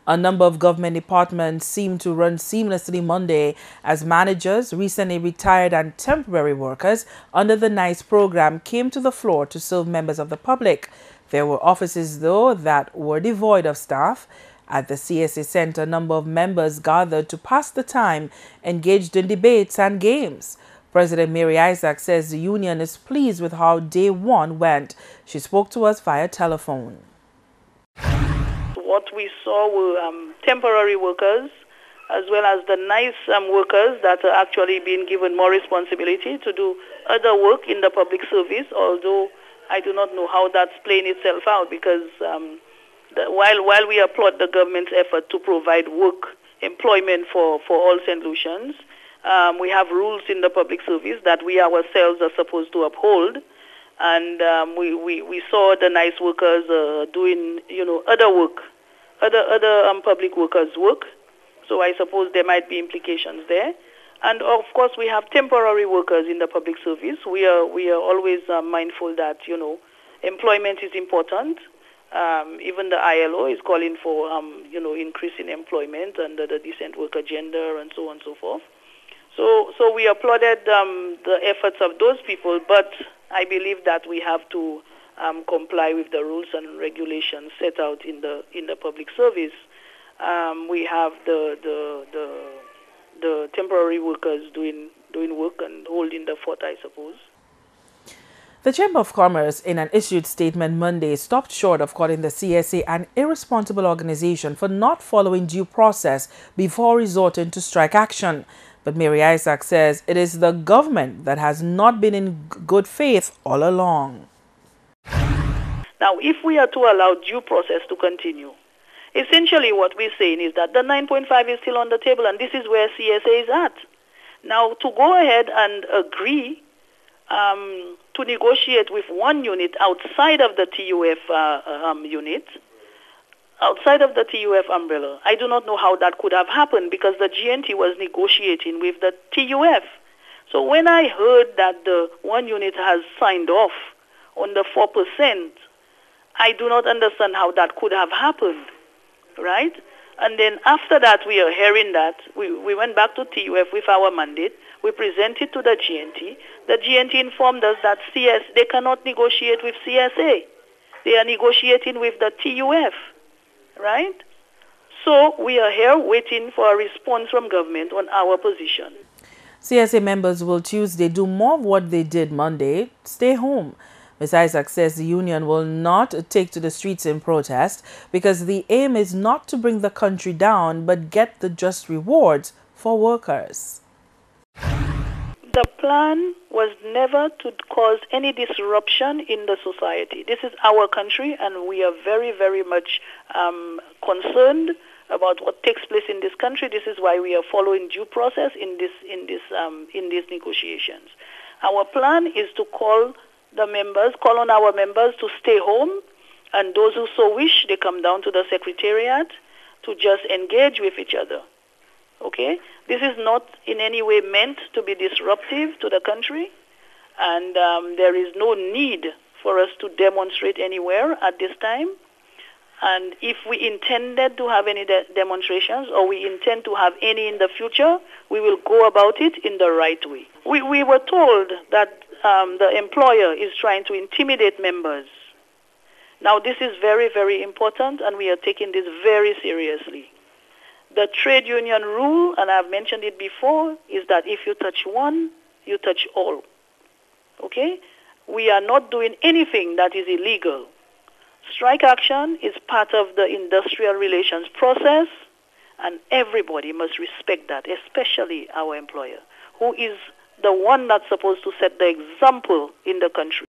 A number of government departments seemed to run seamlessly Monday as managers, recently retired and temporary workers under the NICE program came to the floor to serve members of the public. There were offices, though, that were devoid of staff. At the CSA Center, a number of members gathered to pass the time, engaged in debates and games. President Mary Isaac says the union is pleased with how day one went. She spoke to us via telephone. What we saw were temporary workers as well as the NICE workers that are actually being given more responsibility to do other work in the public service, although I do not know how that's playing itself out because while we applaud the government's effort to provide work, employment for all St. Lucians, we have rules in the public service that we ourselves are supposed to uphold. And we saw the NICE workers doing, other work, other public workers' work. So I suppose there might be implications there. And of course, we have temporary workers in the public service. We are always mindful that employment is important. Even the ILO is calling for increase in employment under the decent work agenda and so on and so forth. So we applauded the efforts of those people, but I believe that we have to comply with the rules and regulations set out in the public service. We have the temporary workers doing work and holding the fort, I suppose. The Chamber of Commerce, in an issued statement Monday, stopped short of calling the CSA an irresponsible organization for not following due process before resorting to strike action. But Mary Isaac says it is the government that has not been in good faith all along. Now, if we are to allow due process to continue, essentially what we're saying is that the 9.5 is still on the table, and this is where CSA is at. Now, to go ahead and agree to negotiate with one unit outside of the TUF unit, outside of the TUF umbrella, I do not know how that could have happened because the GNT was negotiating with the TUF. So when I heard that the one unit has signed off on the 4%, I do not understand how that could have happened, right? And then after that, we are hearing that. We went back to TUF with our mandate. We presented to the GNT. The GNT informed us that they cannot negotiate with CSA. They are negotiating with the TUF, right? So we are here waiting for a response from government on our position. CSA members will Tuesday do more of what they did Monday, stay home. Ms. Isaac says the union will not take to the streets in protest because the aim is not to bring the country down but get the just rewards for workers. The plan was never to cause any disruption in the society. This is our country, and we are very, very much concerned about what takes place in this country. This is why we are following due process in these negotiations. Our plan is to call on our members to stay home, and those who so wish, they come down to the secretariat to just engage with each other. Okay? This is not in any way meant to be disruptive to the country, and there is no need for us to demonstrate anywhere at this time. And if we intended to have any demonstrations or we intend to have any in the future, we will go about it in the right way. We were told that the employer is trying to intimidate members. Now, this is very, very important, and we are taking this very seriously. The trade union rule, and I've mentioned it before, is that if you touch one, you touch all. Okay? We are not doing anything that is illegal. Strike action is part of the industrial relations process, and everybody must respect that, especially our employer, who is the one that's supposed to set the example in the country.